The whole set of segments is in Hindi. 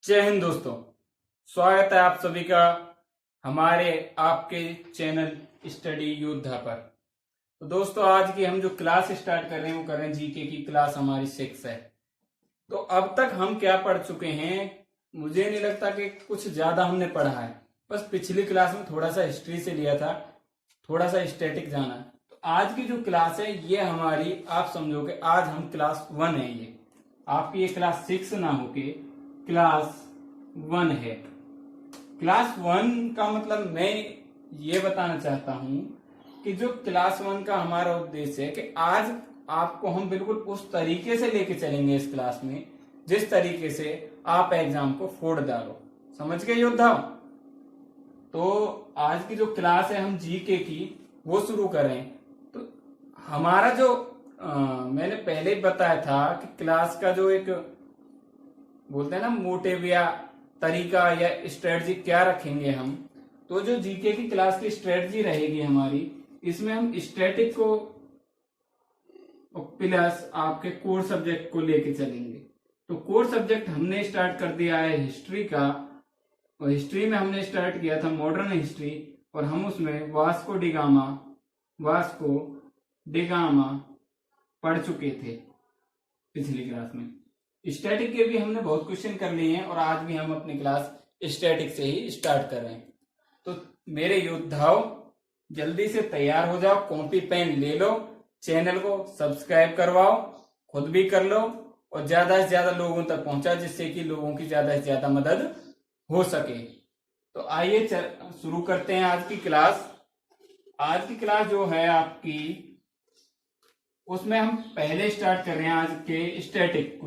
जय हिंद दोस्तों। स्वागत है आप सभी का हमारे आपके चैनल स्टडी योद्धा पर। तो दोस्तों, आज की हम जो क्लास स्टार्ट कर रहे हैं वो कर रहे हैं जीके की क्लास, हमारी 6 है। तो अब तक हम क्या पढ़ चुके हैं, मुझे नहीं लगता कि कुछ ज्यादा हमने पढ़ा है। बस पिछली क्लास में थोड़ा सा हिस्ट्री से लिया था, थोड़ा सा स्टैटिक जाना। तो आज की जो क्लास है ये हमारी, आप समझो कि आज हम क्लास 1 है। ये आपकी ये क्लास 6 ना होके क्लास 1 है। क्लास 1 का मतलब मैं ये बताना चाहता हूं कि जो क्लास 1 का हमारा उद्देश्य है कि आज आपको हम बिल्कुल उस तरीके से लेके चलेंगे इस क्लास में जिस तरीके से आप एग्जाम को फोड़ डालो। समझ गए योद्धा? तो आज की जो क्लास है हम जीके की वो शुरू करें। तो हमारा जो मैंने पहले ही बताया था कि क्लास का जो एक बोलते हैं ना मोटिव या तरीका या स्ट्रेटजी क्या रखेंगे हम, तो जो जीके की क्लास की स्ट्रेटजी रहेगी हमारी, इसमें हम स्टैटिक को प्लस आपके कोर सब्जेक्ट को लेके चलेंगे। तो कोर सब्जेक्ट हमने स्टार्ट कर दिया है हिस्ट्री का, और हिस्ट्री में हमने स्टार्ट किया था मॉडर्न हिस्ट्री, और हम उसमें वास्को डिगामा पढ़ चुके थे पिछली क्लास में। स्टैटिक के भी हमने बहुत क्वेश्चन कर लिए हैं और आज भी हम अपनी क्लास स्टैटिक से ही स्टार्ट कर रहे हैं। तो मेरे योद्धाओं, जल्दी से तैयार हो जाओ, कॉपी पेन ले लो, चैनल को सब्सक्राइब करवाओ, खुद भी कर लो और ज्यादा से ज्यादा लोगों तक पहुंचाओ, जिससे कि लोगों की ज्यादा से ज्यादा मदद हो सके। तो आइए शुरू करते हैं आज की क्लास। आज की क्लास जो है आपकी, उसमें हम पहले स्टार्ट कर रहे हैं आज के स्टैटिक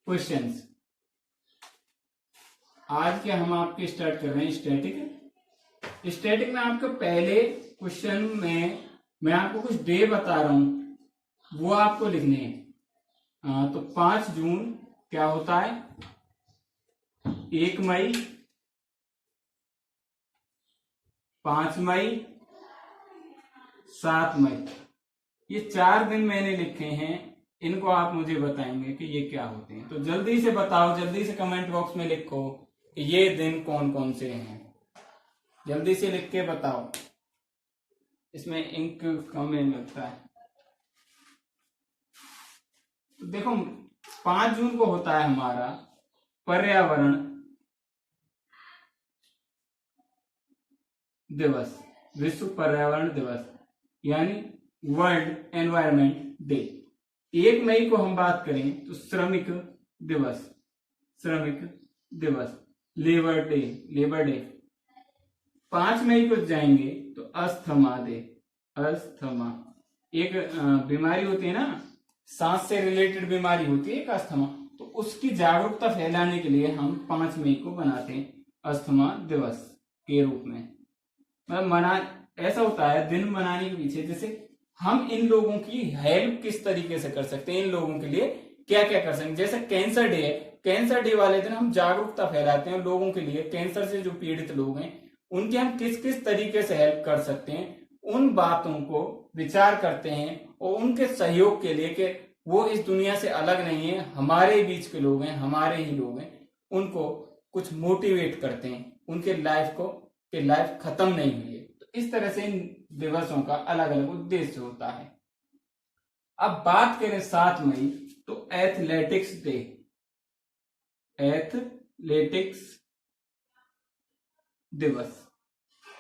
क्वेश्चंस। आज के हम आपके स्टार्ट कर रहे हैं स्टैटिक में आपके पहले क्वेश्चन में मैं आपको कुछ डे बता रहा हूं, वो आपको लिखने हैं। तो 5 जून क्या होता है, 1 मई, 5 मई, 7 मई, ये 4 दिन मैंने लिखे हैं। इनको आप मुझे बताएंगे कि ये क्या होते हैं। तो जल्दी से बताओ, जल्दी से कमेंट बॉक्स में लिखो कि ये दिन कौन कौन से हैं। जल्दी से लिख के बताओ, इसमें इंक कम लगता है। तो देखो, 5 जून को होता है हमारा पर्यावरण दिवस, विश्व पर्यावरण दिवस, यानी वर्ल्ड एनवायरमेंट डे। 1 मई को हम बात करें तो श्रमिक दिवस, लेबर डे। 5 मई को जाएंगे तो अस्थमा डे। एक बीमारी होती है ना, सांस से रिलेटेड बीमारी होती है एक अस्थमा, तो उसकी जागरूकता फैलाने के लिए हम 5 मई को बनाते हैं अस्थमा दिवस के रूप में। मतलब ऐसा होता है दिन मनाने के पीछे, जैसे हम इन लोगों की हेल्प किस तरीके से कर सकते हैं, इन लोगों के लिए क्या क्या कर सकते हैं। जैसे कैंसर डे है, कैंसर डे वाले दिन हम जागरूकता फैलाते हैं लोगों के लिए, कैंसर से जो पीड़ित लोग हैं उनकी हम किस किस तरीके से हेल्प कर सकते हैं, उन बातों को विचार करते हैं और उनके सहयोग के लिए कि वो इस दुनिया से अलग नहीं है, हमारे बीच के लोग हैं, हमारे ही लोग हैं, उनको कुछ मोटिवेट करते हैं, उनके लाइफ खत्म नहीं हुई है। तो इस तरह से इन दिवसों का अलग अलग उद्देश्य होता है। अब बात करें 7 मई, तो एथलेटिक्स दिवस।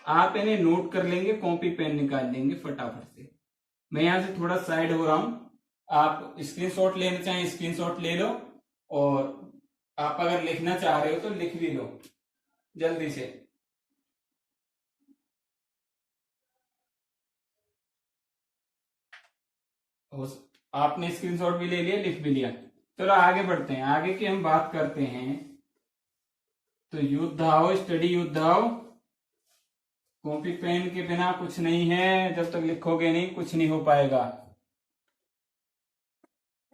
आप इन्हें नोट कर लेंगे, कॉपी पेन निकाल लेंगे फटाफट से। मैं यहां से थोड़ा साइड हो रहा हूं, आप स्क्रीनशॉट लेना चाहें स्क्रीनशॉट ले लो, और आप अगर लिखना चाह रहे हो तो लिख भी लो जल्दी से। आपने स्क्रीनशॉट भी ले लिया, लिख भी लिया। चलो आगे बढ़ते हैं, आगे की हम बात करते हैं। तो योद्धाओं, स्टडी योद्धाओं, कॉपी पेन के बिना कुछ नहीं है, जब तक लिखोगे नहीं कुछ नहीं हो पाएगा।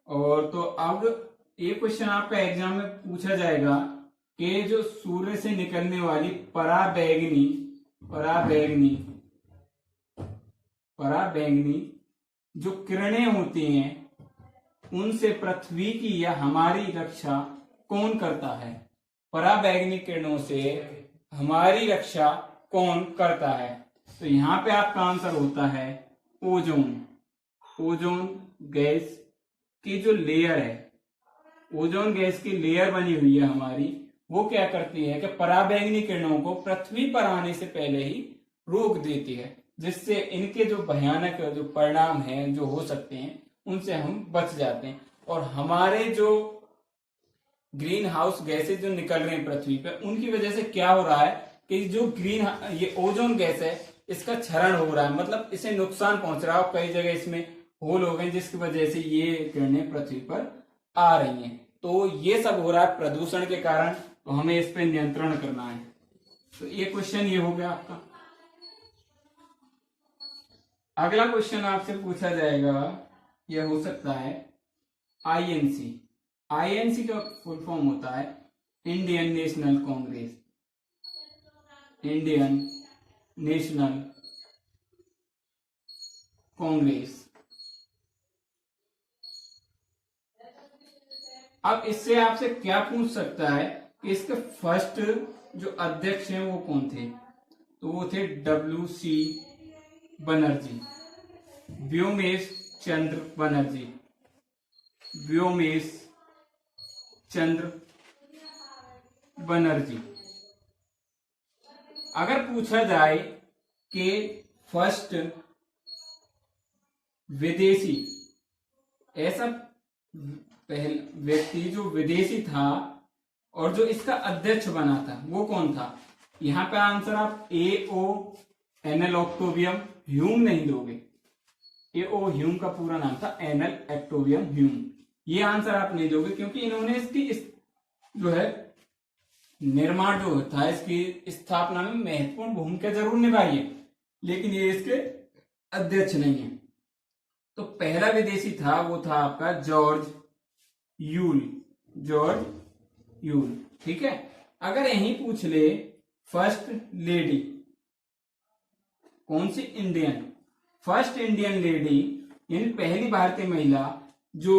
और तो अब ये क्वेश्चन आपका एग्जाम में पूछा जाएगा कि जो सूर्य से निकलने वाली पराबैंगनी जो किरणें होती हैं, उनसे पृथ्वी की या हमारी रक्षा कौन करता है? पराबैंगनी किरणों से हमारी रक्षा कौन करता है? तो यहां पे आपका आंसर होता है ओजोन। ओजोन गैस की जो लेयर है, ओजोन गैस की लेयर बनी हुई है हमारी, वो क्या करती है कि पराबैंगनी किरणों को पृथ्वी पर आने से पहले ही रोक देती है, जिससे इनके जो भयानक जो परिणाम हैं जो हो सकते हैं उनसे हम बच जाते हैं। और हमारे जो ग्रीन हाउस गैसेज जो निकल रहे हैं पृथ्वी पे, उनकी वजह से क्या हो रहा है कि जो ये ओजोन गैस है इसका क्षरण हो रहा है, मतलब इसे नुकसान पहुंच रहा है और कई जगह इसमें होल हो गए, जिसकी वजह से ये किरणें पृथ्वी पर आ रही हैं। तो ये सब हो रहा है प्रदूषण के कारण, तो हमें इस पे नियंत्रण करना है। तो ये क्वेश्चन ये हो गया आपका। अगला क्वेश्चन आपसे पूछा जाएगा, यह हो सकता है आईएनसी। आईएनसी का फुल फॉर्म होता है Indian national Congress. Indian national Congress. अब इससे आपसे क्या पूछ सकता है कि इसके फर्स्ट जो अध्यक्ष हैं वो कौन थे? तो वो थे WC बनर्जी, व्योमेश चंद्र बनर्जी, व्योमेश चंद्र बनर्जी। अगर पूछा जाए कि फर्स्ट विदेशी, ऐसा पहला व्यक्ति जो विदेशी था और जो इसका अध्यक्ष बना था वो कौन था? यहां पे आंसर आप AO एनएल ऑक्टोवियम ह्यूम नहीं दोगे। AO ह्यूम का पूरा नाम था एनएल ऑक्टोवियम ह्यूम। ये आंसर आप नहीं दोगे क्योंकि इन्होंने जो है निर्माण जो था, इसकी स्थापना में महत्वपूर्ण भूमिका जरूर निभाई है, लेकिन ये इसके अध्यक्ष नहीं है। तो पहला विदेशी था वो था आपका जॉर्ज यूल। जॉर्ज यूल, ठीक है। अगर यही पूछ ले फर्स्ट लेडी, कौन सी? इंडियन फर्स्ट इंडियन लेडी, यानी पहली भारतीय महिला जो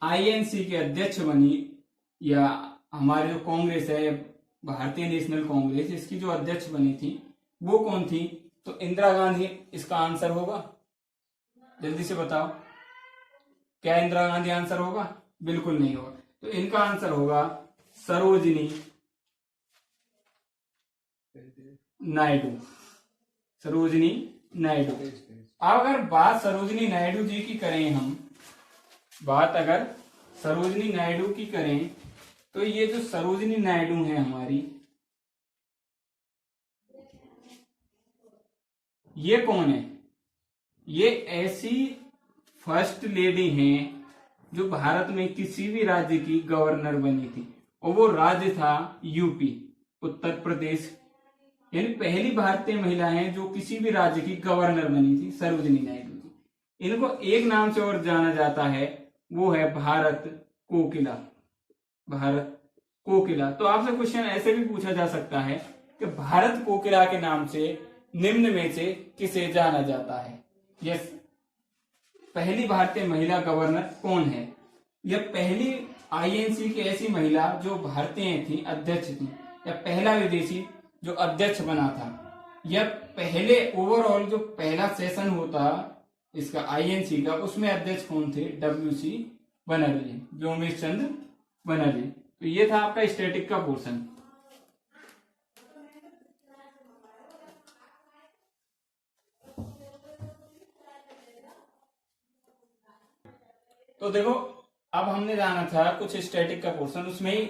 आईएनसी के अध्यक्ष बनी, या हमारे जो कांग्रेस है भारतीय नेशनल कांग्रेस, इसकी जो अध्यक्ष बनी थी वो कौन थी? तो इंदिरा गांधी इसका आंसर होगा। जल्दी से बताओ, क्या इंदिरा गांधी आंसर होगा? बिल्कुल नहीं होगा। तो इनका आंसर होगा सरोजिनी नायडू। सरोजिनी नायडू। अगर बात सरोजिनी नायडू जी की करें हम, बात अगर सरोजिनी नायडू की करें, तो ये जो सरोजिनी नायडू है हमारी, ये कौन है? ये ऐसी फर्स्ट लेडी हैं जो भारत में किसी भी राज्य की गवर्नर बनी थी, और वो राज्य था यूपी, उत्तर प्रदेश। यानी पहली भारतीय महिला है जो किसी भी राज्य की गवर्नर बनी थी, सरोजिनी नायडू जी। इनको एक नाम से और जाना जाता है, वो है भारत कोकिला। भारत कोकिला। तो आपसे क्वेश्चन ऐसे भी पूछा जा सकता है कि भारत कोकिला के नाम से निम्न में से किसे जाना जाता है? यस, पहली भारतीय महिला गवर्नर कौन है? यह पहली आईएनसी की ऐसी महिला जो भारतीय थी, अध्यक्ष थी, या पहला विदेशी जो अध्यक्ष बना था, या पहले ओवरऑल जो पहला सेशन होता इसका आईएनसी का, उसमें अध्यक्ष कौन थे? WC बनर्जी, व्योमेश चंद्र बनर्जी। तो ये था आपका स्टैटिक का पोर्शन। तो देखो, अब हमने जाना था कुछ स्टैटिक का पोर्शन, उसमें ही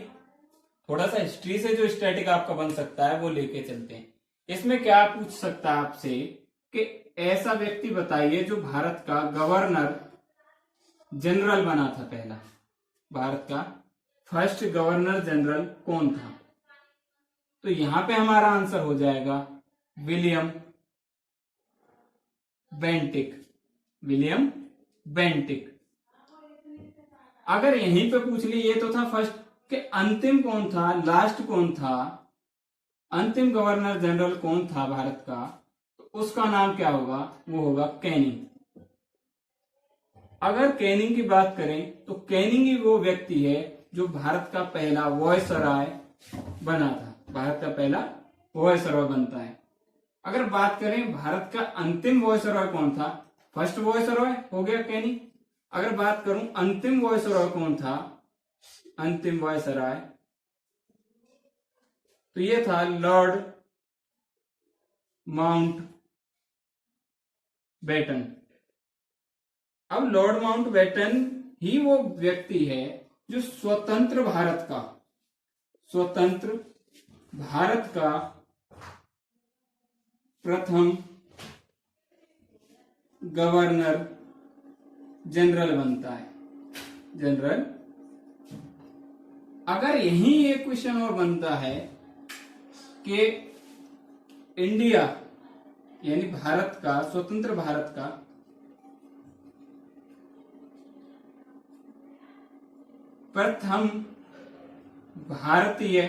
थोड़ा सा हिस्ट्री से जो स्टैटिक आपका बन सकता है वो लेके चलते हैं। इसमें क्या पूछ सकता है आपसे कि ऐसा व्यक्ति बताइए जो भारत का गवर्नर जनरल बना था पहला। भारत का फर्स्ट गवर्नर जनरल कौन था? तो यहां पे हमारा आंसर हो जाएगा विलियम बेंटिक। William Bentinck. अगर यहीं पे पूछ ली, ये तो था फर्स्ट, कि अंतिम कौन था, लास्ट कौन था, अंतिम गवर्नर जनरल कौन था भारत का, तो उसका नाम क्या होगा? वो होगा कैनिंग। अगर कैनिंग की बात करें तो कैनिंग ही वो व्यक्ति है जो भारत का पहला वॉयसरॉय बना था, भारत का पहला वॉयसरॉय बनता है। अगर बात करें भारत का अंतिम वॉयसरॉय कौन था, फर्स्ट वॉयसरॉय हो गया कैनिंग। अगर बात करूं अंतिम वॉयसरॉय कौन था, अंतिम वॉयसरॉय तो ये था लॉर्ड माउंटबेटन। अब लॉर्ड माउंटबेटन ही वो व्यक्ति है जो स्वतंत्र भारत का प्रथम गवर्नर जनरल बनता है, जनरल। अगर यही एक क्वेश्चन और बनता है कि इंडिया यानी भारत का, स्वतंत्र भारत का प्रथम भारतीय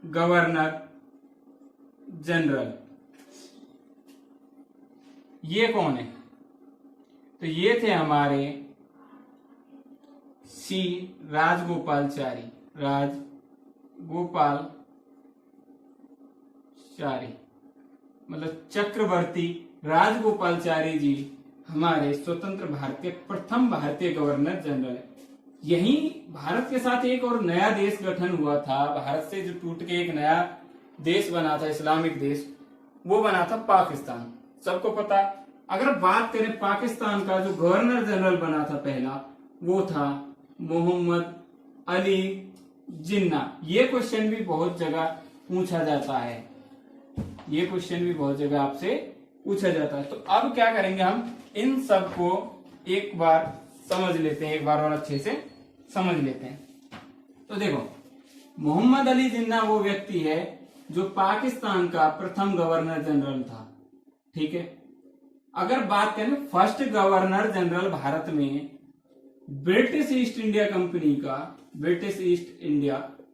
गवर्नर जनरल ये कौन है, तो ये थे हमारे सी राजगोपालचारी, मतलब चक्रवर्ती राजगोपालचारी जी हमारे स्वतंत्र भारत के प्रथम भारतीय गवर्नर जनरल है। यही भारत के साथ एक और नया देश गठन हुआ था, भारत से जो टूट के एक नया देश बना था, इस्लामिक देश, वो बना था पाकिस्तान, सबको पता। अगर बात करें पाकिस्तान का जो गवर्नर जनरल बना था पहला, वो था मोहम्मद अली जिन्ना। ये क्वेश्चन भी बहुत जगह पूछा जाता है, ये क्वेश्चन भी बहुत जगह आपसे पूछा जाता है। तो अब क्या करेंगे, हम इन सब को एक बार समझ लेते हैं, एक बार और अच्छे से समझ लेते हैं। तो देखो, मोहम्मद अली जिन्ना वो व्यक्ति है जो पाकिस्तान का प्रथम गवर्नर जनरल था, ठीक है। अगर बात करें फर्स्ट गवर्नर जनरल भारत में ब्रिटिश ईस्ट इंडिया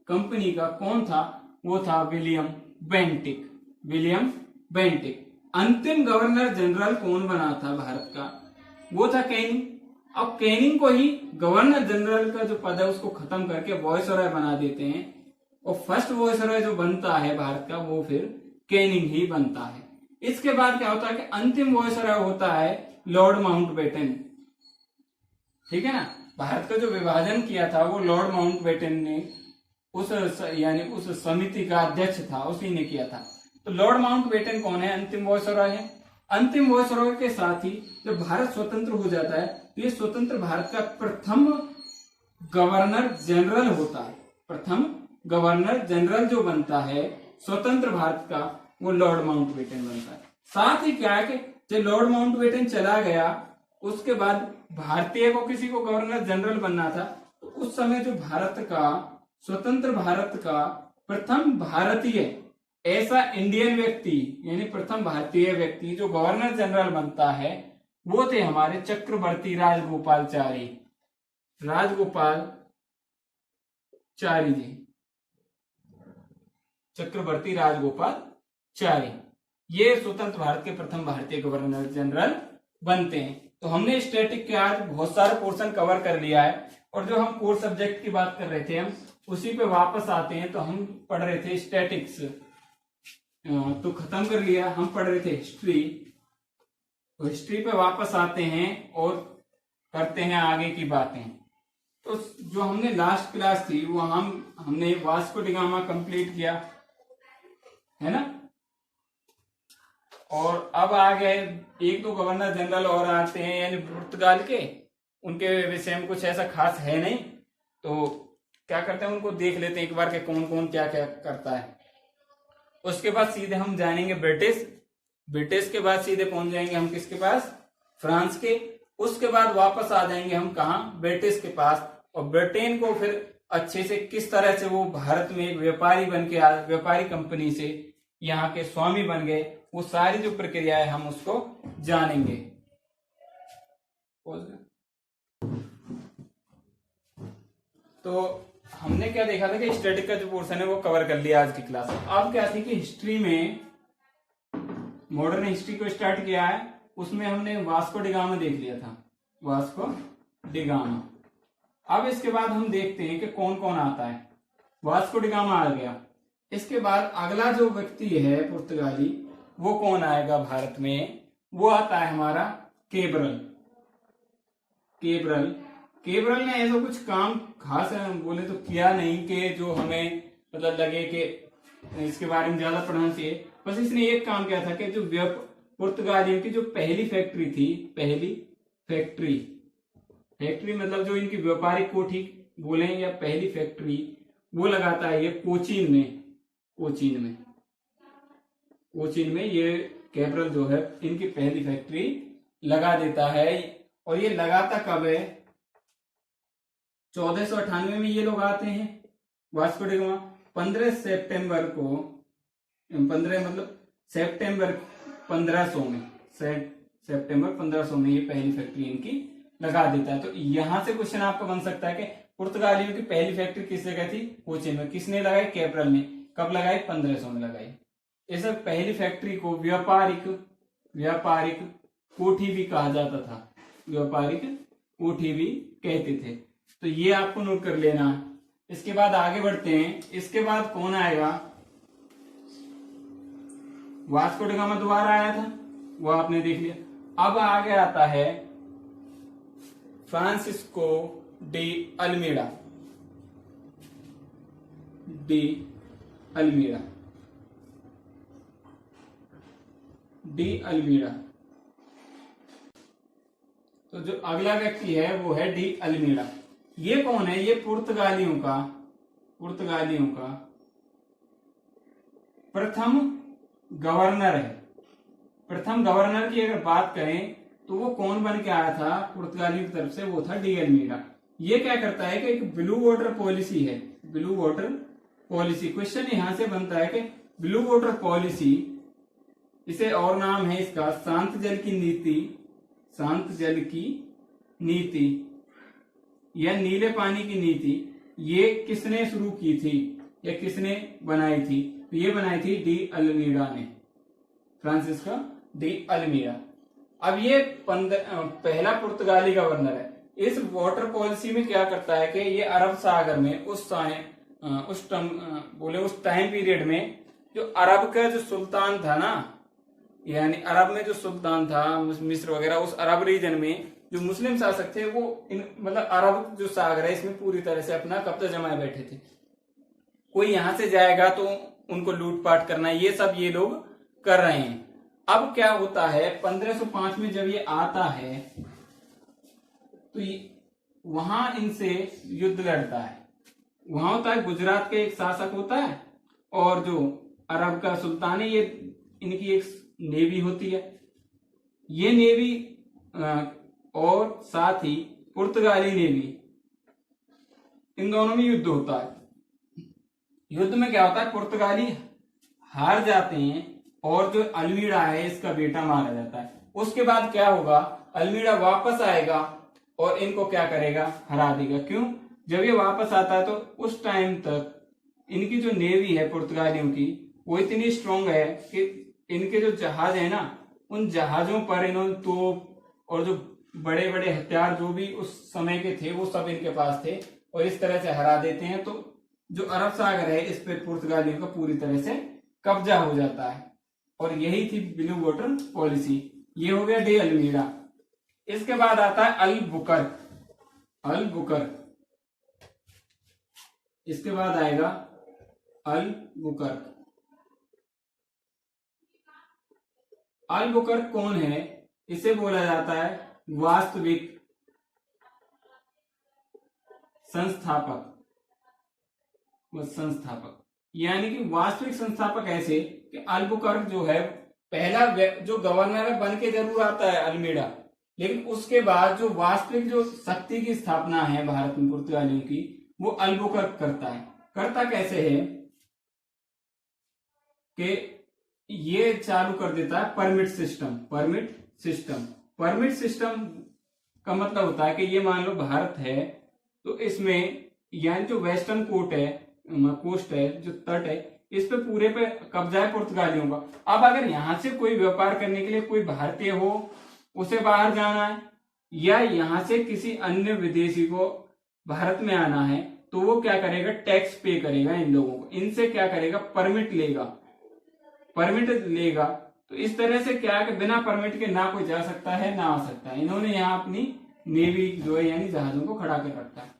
कंपनी का कौन था, वो था विलियम बेंटिक। अंतिम गवर्नर जनरल कौन बना था भारत का, वो था कैनिंग। अब कैनिंग को ही गवर्नर जनरल का जो पद है उसको खत्म करके वॉयसरॉय बना देते हैं, और फर्स्ट वॉयसरॉय जो बनता है भारत का वो फिर कैनिंग ही बनता है। इसके बाद क्या होता है कि अंतिम वॉयसरॉय होता है लॉर्ड माउंटबेटन, ठीक है ना। भारत का जो विभाजन किया था वो लॉर्ड माउंटबेटन ने उस समिति का अध्यक्ष था, उसी ने किया था। तो लॉर्ड माउंटबेटन कौन है, अंतिम वॉयसरॉय है। अंतिम वॉयसरॉय के साथ ही जब भारत स्वतंत्र हो जाता है तो ये स्वतंत्र भारत का प्रथम गवर्नर जनरल होता है। प्रथम गवर्नर जनरल जो बनता है स्वतंत्र भारत का, वो लॉर्ड माउंटबेटन बनता है। साथ ही क्या है कि जब लॉर्ड माउंटबेटन चला गया, उसके बाद भारतीय को किसी को गवर्नर जनरल बनना था, तो उस समय जो स्वतंत्र भारत का प्रथम भारतीय ऐसा इंडियन व्यक्ति यानी प्रथम भारतीय व्यक्ति जो गवर्नर जनरल बनता है, वो थे हमारे चक्रवर्ती राजगोपालचारी जी, चक्रवर्ती राजगोपालचारी। ये स्वतंत्र भारत के प्रथम भारतीय गवर्नर जनरल बनते हैं। तो हमने स्टैटिक के आज बहुत सारा पोर्शन कवर कर लिया है, और जो हम कोर सब्जेक्ट की बात कर रहे थे हम उसी पे वापस आते हैं। तो हम पढ़ रहे थे स्टैटिक्स, तो खत्म कर लिया। हम पढ़ रहे थे हिस्ट्री, तो हिस्ट्री पे वापस आते हैं और करते हैं आगे की बातें। तो जो हमने लास्ट क्लास थी वो हमने वास्को डी गामा कंप्लीट किया है ना, और अब आ गए एक दो गवर्नर जनरल और आते हैं, यानी पुर्तगाल के। उनके विषय में कुछ ऐसा खास है नहीं, तो क्या करते हैं उनको देख लेते हैं एक बार के कौन कौन क्या क्या करता है। उसके बाद सीधे हम जानेंगे ब्रिटिश के बाद सीधे पहुंच जाएंगे हम किसके पास, फ्रांस के। उसके बाद वापस आ जाएंगे हम कहाँ, ब्रिटिश के पास। और ब्रिटेन को फिर अच्छे से किस तरह से वो भारत में एक व्यापारी बन के व्यापारी कंपनी से यहाँ के स्वामी बन गए, वो सारी जो प्रक्रिया है हम उसको जानेंगे। तो हमने क्या देखा था कि स्टैटिक का जो पोर्शन है वो कवर कर लिया आज की क्लास में। अब क्या थी कि हिस्ट्री में मॉडर्न हिस्ट्री को स्टार्ट किया है, उसमें हमने वास्को डी गामा देख लिया था, वास्को डिगामा। अब इसके बाद हम देखते हैं कि कौन कौन आता है। वास्को डिगामा आ गया। इसके बाद अगला जो व्यक्ति है पुर्तगाली, वो कौन आएगा भारत में? वो आता है हमारा केब्रल। केब्रल केब्रल ने ऐसा कुछ काम खास बोले तो किया नहीं कि जो हमें मतलब लगे कि इसके बारे में ज्यादा पढ़ना चाहिए। बस इसने एक काम किया था कि जो पुर्तगालियों की जो पहली फैक्ट्री थी, पहली फैक्ट्री मतलब जो इनकी व्यापारिक कोठी बोले या पहली फैक्ट्री, वो लगाता है ये कोचीन में ये कैब्रल जो है इनकी पहली फैक्ट्री लगा देता है। और ये लगाता कब है? 1498 में ये लोग आते हैं वास्को डिगामा। 15 सितंबर 1500 में सितंबर 1500 में ये पहली फैक्ट्री इनकी लगा देता है। तो यहां से क्वेश्चन आपका बन सकता है कि पुर्तगालियों की पहली फैक्ट्री किस जगह थी? कोचीन में। किसने लगाई? कैब्रल ने। कब लगाई? 1500 में लगाई। इस पहली फैक्ट्री को व्यापारिक कोठी भी कहा जाता था, व्यापारिक कोठी भी कहते थे। तो ये आपको नोट कर लेना। इसके बाद आगे बढ़ते हैं। इसके बाद कौन आएगा? वास्को डिगामा दोबारा आया था, वो आपने देख लिया। अब आगे आता है फ्रांसिस्को डी अल्मीड़ा। तो जो अगला व्यक्ति है वो है डी अल्मीड़ा। ये कौन है? ये पुर्तगालियों का प्रथम गवर्नर है। प्रथम गवर्नर की अगर बात करें तो वो कौन बन के आया था पुर्तगालियों की तरफ से? वो था डी अल्मीड़ा। ये क्या करता है कि एक ब्लू वाटर पॉलिसी है, ब्लू वाटर पॉलिसी। क्वेश्चन यहां से बनता है कि ब्लू वाटर पॉलिसी, इसे और नाम है इसका शांत जल की नीति या नीले पानी की नीति। ये किसने शुरू की थी या किसने बनाई थी? तो ये बनाई थी डी अल्मीड़ा ने, फ्रांसिस्को डी अल्मीड़ा। अब ये पहला पुर्तगाली गवर्नर है। इस वाटर पॉलिसी में क्या करता है कि ये अरब सागर में उस टाइम पीरियड में जो अरब का जो सुल्तान था ना, यानी अरब में जो सुल्तान था मिस्र वगैरह, उस अरब रीजन में जो मुस्लिम शासक थे वो मतलब अरब जो सागर है इसमें पूरी तरह से अपना कब्जा जमाए बैठे थे। कोई यहां से जाएगा तो उनको लूटपाट करना, ये सब ये लोग कर रहे हैं। अब क्या होता है 1505 में जब ये आता है तो वहां इनसे युद्ध लड़ता है। वहां होता है गुजरात के एक शासक होता है और जो अरब का सुल्तान है, ये इनकी एक नेवी होती है। ये नेवी और साथ ही पुर्तगाली नेवी, इन दोनों में युद्ध होता है। युद्ध में क्या होता है? पुर्तगाली हार जाते हैं और जो अल्मीड़ा है इसका बेटा मारा जाता है। उसके बाद क्या होगा? अल्मीड़ा वापस आएगा और इनको क्या करेगा? हरा देगा। क्यों? जब ये वापस आता है तो उस टाइम तक इनकी जो नेवी है पुर्तगालियों की, वो इतनी स्ट्रांग है कि इनके जो जहाज है ना, उन जहाजों पर इन्होंने तोप और जो बड़े बड़े हथियार जो भी उस समय के थे वो सब इनके पास थे और इस तरह से हरा देते हैं। तो जो अरब सागर है इस पे पुर्तगालियों का पूरी तरह से कब्जा हो जाता है और यही थी ब्लू वाटर पॉलिसी। ये हो गया डी अल्मीड़ा। इसके बाद आता है अल बुकर। इसके बाद आएगा अल बुकर कौन है? इसे बोला जाता है वास्तविक संस्थापक। यानी कि वास्तविक संस्थापक ऐसे कि अल्बुकर्क जो है पहला जो गवर्नर है बन के जरूर आता है अल्मीड़ा, लेकिन उसके बाद जो वास्तविक जो शक्ति की स्थापना है भारत में पुर्तगालियों की, वो अल्बुकर्क करता है। करता कैसे है कि ये चालू कर देता है परमिट सिस्टम का मतलब होता है कि ये मान लो भारत है तो इसमें यानी जो वेस्टर्न कोस्ट है जो तट है, इस पे पूरे पे कब्जा है पुर्तगालियों का। अब अगर यहां से कोई व्यापार करने के लिए कोई भारतीय हो, उसे बाहर जाना है या यहाँ से किसी अन्य विदेशी को भारत में आना है तो वो क्या करेगा, टैक्स पे करेगा इन लोगों को, इनसे क्या करेगा, परमिट लेगा। तो इस तरह से क्या है कि बिना परमिट के ना कोई जा सकता है ना आ सकता है। इन्होंने यहाँ अपनी नेवी जो है यानी जहाजों को खड़ा कर रखा है।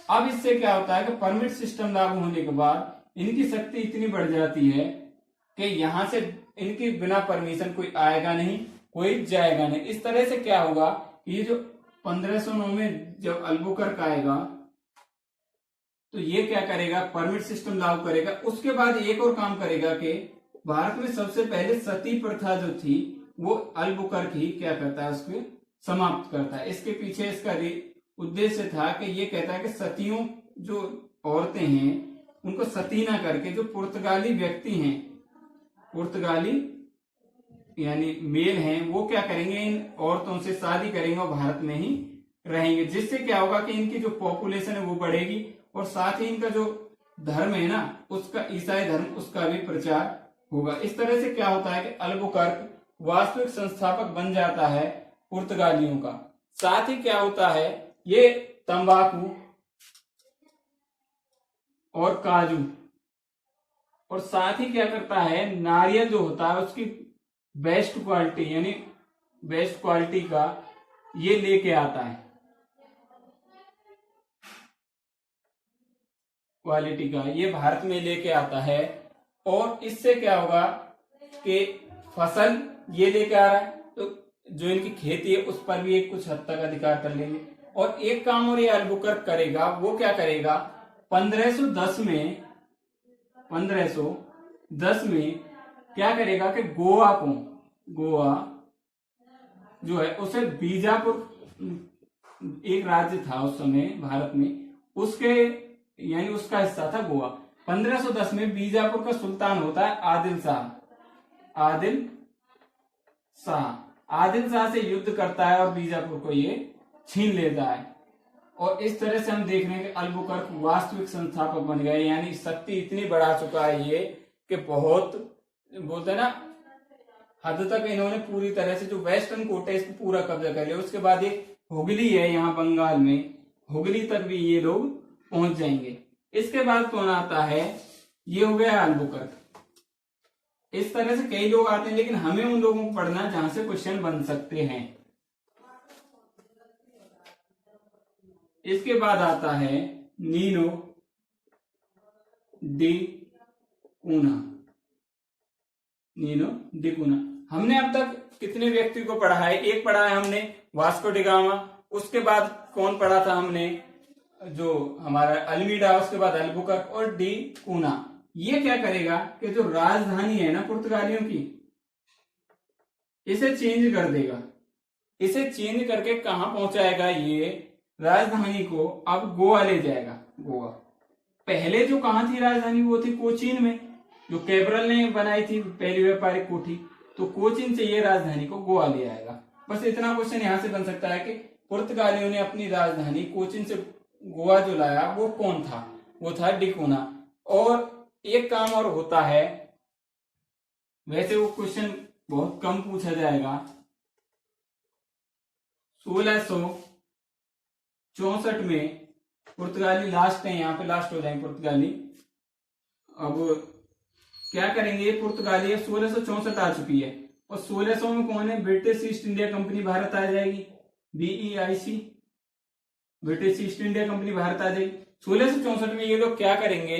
अब इससे क्या होता है कि परमिट सिस्टम लागू होने के बाद इनकी शक्ति इतनी बढ़ जाती है कि यहां से इनकी बिना परमिशन कोई आएगा नहीं, कोई जाएगा नहीं। इस तरह से क्या होगा, ये जो 1509 में जब अल्बुकर्क आएगा तो ये क्या करेगा, परमिट सिस्टम लागू करेगा। उसके बाद एक और काम करेगा कि भारत में सबसे पहले सती प्रथा जो थी वो अल्बुकर्क ही क्या करता है, उसको समाप्त करता है। इसके पीछे इसका उद्देश्य था कि ये कहता है कि सतियों जो औरतें हैं उनको सती ना करके जो पुर्तगाली व्यक्ति हैं, पुर्तगाली यानी मेल हैं, वो क्या करेंगे, इन औरतों से शादी करेंगे और भारत में ही रहेंगे। जिससे क्या होगा कि इनकी जो पॉपुलेशन है वो बढ़ेगी और साथ ही इनका जो धर्म है ना, उसका ईसाई धर्म, उसका भी प्रचार होगा। इस तरह से क्या होता है कि अल्बुकर्क वास्तविक संस्थापक बन जाता है पुर्तगालियों का। साथ ही क्या होता है, ये तंबाकू और काजू और साथ ही क्या करता है, नारियल जो होता है उसकी बेस्ट क्वालिटी यानी बेस्ट क्वालिटी का ये लेके आता है, क्वालिटी का ये भारत में लेके आता है। और इससे क्या होगा कि फसल ये लेके आ रहा है तो जो इनकी खेती है उस पर भी एक कुछ हद तक अधिकार कर लेंगे। और एक काम और ये अल्बुकर्क करेगा, वो क्या करेगा, 1510 में क्या करेगा कि गोवा जो है उसे बीजापुर, एक राज्य था उस समय भारत में, उसके यानी उसका हिस्सा था गोवा। 1510 में बीजापुर का सुल्तान होता है आदिल शाह से युद्ध करता है और बीजापुर को ये छीन लेता है। और इस तरह से हम देख रहे हैं कि अल्बुकर्क वास्तविक संस्थापक बन गए, यानी शक्ति इतनी बढ़ा चुका है ये कि बहुत बोलते हैं ना हद तक इन्होंने पूरी तरह से जो वेस्टर्न कोट है इसको पूरा कब्जा कर लिया। उसके बाद एक हुगली है यहाँ बंगाल में, हुगली तक भी ये लोग पहुंच जाएंगे। इसके बाद कौन आता है, ये हो गया अल्बुकर्क। इस तरह से कई लोग आते हैं, लेकिन हमें उन लोगों को पढ़ना जहां से क्वेश्चन बन सकते हैं। इसके बाद आता है नीनो डी कूना। हमने अब तक कितने व्यक्ति को पढ़ा है, एक पढ़ा है हमने वास्को डी गामा, उसके बाद कौन पढ़ा था हमने, जो हमारा अल्मीडा, उसके बाद अल्बुकर्क और डी कूना। ये क्या करेगा कि जो राजधानी है ना पुर्तगालियों की, इसे चेंज कर देगा। इसे चेंज करके कहां पहुंचाएगा, ये राजधानी को अब गोवा ले जाएगा। गोवा पहले जो कहां थी राजधानी, वो थी कोचीन में, जो कैब्रल ने बनाई थी पहली व्यापारिक कोठी, तो कोचीन से ये राजधानी को गोवा ले आएगा। बस इतना क्वेश्चन यहां से बन सकता है कि पुर्तगालियों ने अपनी राजधानी कोचीन से गोवा जो लाया वो कौन था, वो था डिकोना। और एक काम और होता है, वैसे वो क्वेश्चन बहुत कम पूछा जाएगा। 1664 में पुर्तगाली लास्ट है, यहाँ पे लास्ट हो जाएंगे पुर्तगाली। अब क्या करेंगे, पुर्तगाली 1664 आ चुकी है और 1600 में कौन है, British East India Company Bharat आ जाएगी, BEIC, British East India Company Bharat आ जाएगी। 1664 में ये लोग क्या करेंगे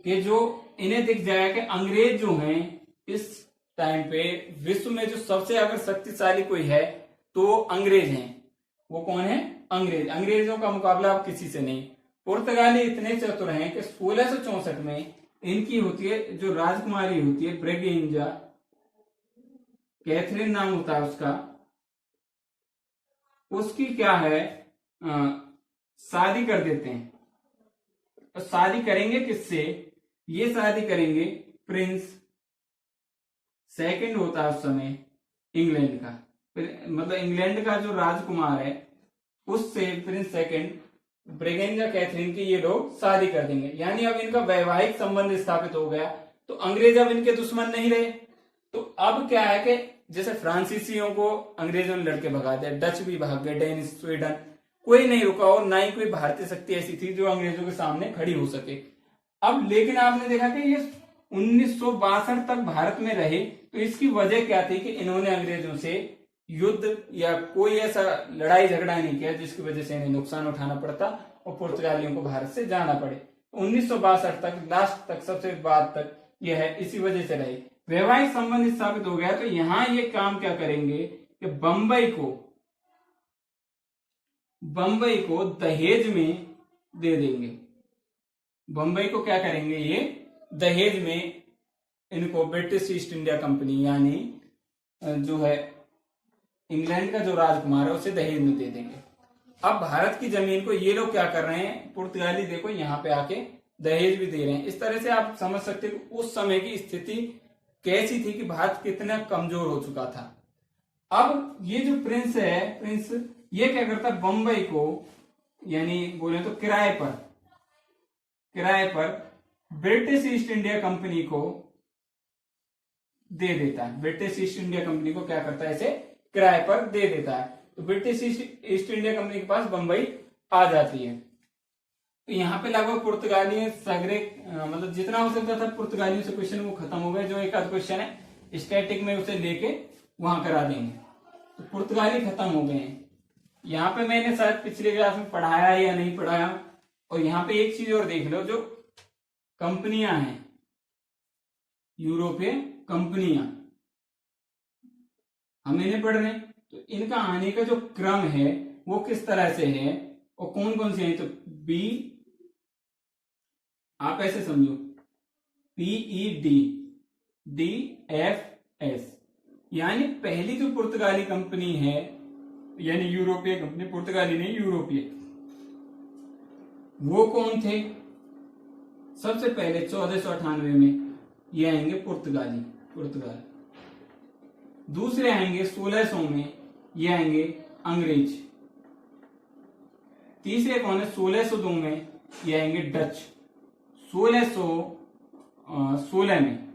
कि जो इन्हें दिख जाएगा कि अंग्रेज जो हैं इस टाइम पे विश्व में जो सबसे अगर शक्तिशाली कोई है तो वो अंग्रेज हैं। वो कौन है, अंग्रेज। अंग्रेजों का मुकाबला अब किसी से नहीं। पुर्तगाली इतने चतुर हैं कि 1664 में इनकी होती है जो राजकुमारी होती है ब्रेगेंजा, कैथरीन नाम होता है उसका, उसकी क्या है शादी कर देते हैं। तो शादी करेंगे किससे, ये शादी करेंगे प्रिंस सेकंड होता है उस समय इंग्लैंड का, मतलब इंग्लैंड का जो राजकुमार है उससे प्रिंस सेकंड ब्रेगेंजा कैथरीन की ये लोग शादी कर देंगे। यानी अब इनका वैवाहिक संबंध स्थापित हो गया, तो अंग्रेज अब इनके दुश्मन नहीं रहे। तो अब क्या है कि जैसे फ्रांसीसियों को अंग्रेजों ने लड़के भगा दिया, डच भी भाग गए, डेनिश, स्वीडन, कोई नहीं रुका और ना ही कोई भारतीय शक्ति ऐसी थी जो अंग्रेजों के सामने खड़ी हो सके। अब लेकिन आपने देखा कि ये 1962 तक भारत में रहे, तो इसकी वजह क्या थी कि इन्होंने अंग्रेजों से युद्ध या कोई ऐसा लड़ाई झगड़ा नहीं किया जिसकी वजह से इन्हें नुकसान उठाना पड़ता और पुर्तगालियों को भारत से जाना पड़े। 1962 तक, लास्ट तक, सबसे बाद तक यह है, इसी वजह से रहे। वैवाहिक संबंध स्थापित हो गया तो यहां ये काम क्या करेंगे कि बंबई को दहेज में दे देंगे। बंबई को क्या करेंगे, ये दहेज में इनको ब्रिटिश ईस्ट इंडिया कंपनी यानी जो है इंग्लैंड का जो राजकुमार है उसे दहेज में दे देंगे। अब भारत की जमीन को ये लोग क्या कर रहे हैं, पुर्तगाली देखो यहाँ पे आके दहेज भी दे रहे हैं। इस तरह से आप समझ सकते हो उस समय की स्थिति कैसी थी कि भारत कितना कमजोर हो चुका था। अब ये जो प्रिंस ये क्या करता है, बंबई को यानी बोले तो किराए पर ब्रिटिश ईस्ट इंडिया कंपनी को दे देता है। ब्रिटिश ईस्ट इंडिया कंपनी को क्या करता है, इसे किराए पर दे देता है। तो ब्रिटिश ईस्ट इंडिया कंपनी के पास बंबई आ जाती है। तो यहाँ पे लगभग पुर्तगाली सगरे मतलब जितना हो सकता था पुर्तगालियों से क्वेश्चन वो खत्म हो गए। जो एक आध क्वेश्चन है स्टैटिक में उसे लेके वहां करा देंगे। तो पुर्तगाली खत्म हो गए हैं। यहाँ पे मैंने शायद पिछले क्लास में पढ़ाया या नहीं पढ़ाया। और यहाँ पे एक चीज और देख लो, जो कंपनियां हैं, यूरोपीय कंपनियां, हम इन्हें पढ़ रहे हैं, तो इनका आने का जो क्रम है वो किस तरह से है और कौन कौन से हैं। तो बी, आप ऐसे समझो, PEDDFS, यानी पहली जो पुर्तगाली कंपनी है, यानी यूरोपीय कंपनी, पुर्तगाली नहीं यूरोपीय, वो कौन थे। सबसे पहले 1498 में ये आएंगे पुर्तगाल। दूसरे आएंगे 1600 में, ये आएंगे अंग्रेज। तीसरे कौन है, 1602 में ये आएंगे डच। 1616 में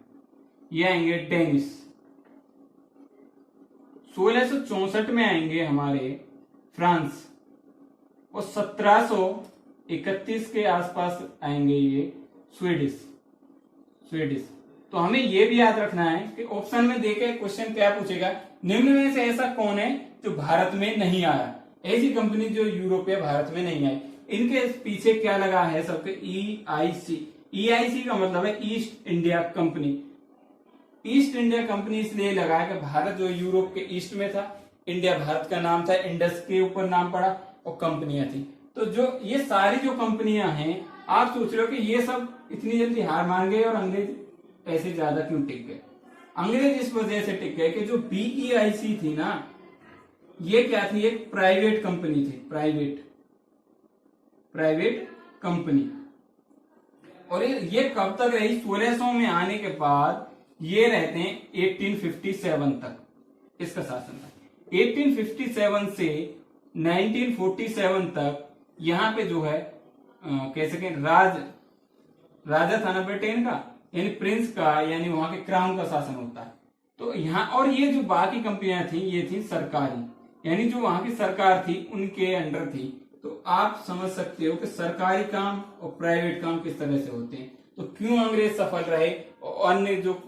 ये आएंगे डेनिश। 1664 में आएंगे हमारे फ्रांस और 1731 के आसपास आएंगे ये स्वीडिश। तो हमें ये भी याद रखना है कि ऑप्शन में देखे क्वेश्चन क्या पूछेगा, निम्न में से ऐसा कौन है जो भारत में नहीं आया। ऐसी कंपनी जो यूरोपीय भारत में नहीं आई, इनके पीछे क्या लगा है सबके, EIC का मतलब है east India company. East India company इसलिए लगा है कि भारत जो यूरोप के ईस्ट में था, इंडिया भारत का नाम था, इंडस के ऊपर नाम पड़ा और कंपनियां थी। तो जो ये सारी जो कंपनियां हैं, आप सोच रहे हो कि ये सब इतनी जल्दी हार मान गए और अंग्रेज ऐसे ज्यादा क्यों टिक गए। अंग्रेज इस वजह से टिक गए कि जो BEIC थी ना, ये क्या थी, एक प्राइवेट कंपनी थी, प्राइवेट कंपनी। और ये कब तक रही, 1600 में आने के बाद ये रहते हैं 1857 तक, इसका शासन था। 1857 से 1947 तक यहाँ पे जो है कह सके राजा था ना ब्रिटेन का, यानी प्रिंस का, यानी वहां के क्राउन का शासन होता है। तो यहाँ, और ये जो बाकी कंपनियां थी ये थी सरकारी, यानी जो वहां की सरकार थी उनके अंडर थी। तो आप समझ सकते हो कि सरकारी काम और प्राइवेट काम किस तरह से होते हैं। तो क्यों अंग्रेज सफल रहे और अन्य जो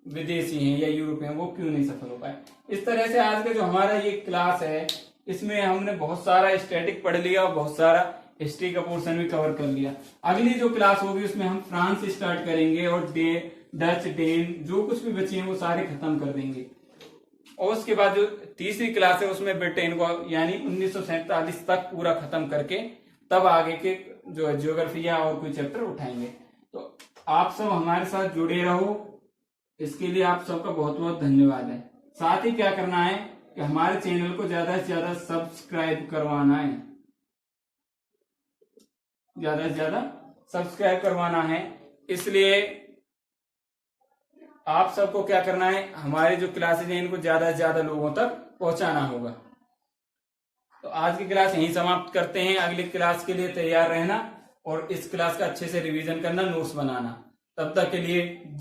विदेशी हैं या यूरोपीय हैं वो क्यों नहीं सफल हो पाए। इस तरह से आज का जो हमारा ये क्लास है, इसमें हमने बहुत सारा स्टैटिक पढ़ लिया और बहुत सारा हिस्ट्री का पोर्शन भी कवर कर लिया। अगली जो क्लास होगी उसमें हम फ्रांस स्टार्ट करेंगे और डच, डेन, जो कुछ भी बचे हैं वो सारे खत्म कर देंगे। और उसके बाद जो तीसरी क्लास है उसमें ब्रिटेन को यानी 1947 तक पूरा खत्म करके तब आगे के जो है ज्योग्राफी या और कोई चैप्टर उठाएंगे। तो आप सब हमारे साथ जुड़े रहो, इसके लिए आप सबका बहुत बहुत धन्यवाद है। साथ ही क्या करना है कि हमारे चैनल को ज्यादा से ज्यादा सब्सक्राइब करवाना है, ज्यादा से ज्यादा सब्सक्राइब करवाना है। इसलिए आप सबको क्या करना है, हमारे जो क्लासेज हैं इनको ज्यादा से ज्यादा लोगों तक पहुंचाना होगा। तो आज की क्लास यहीं समाप्त करते हैं। अगली क्लास के लिए तैयार रहना और इस क्लास का अच्छे से रिवीजन करना, नोट्स बनाना। तब तक के लिए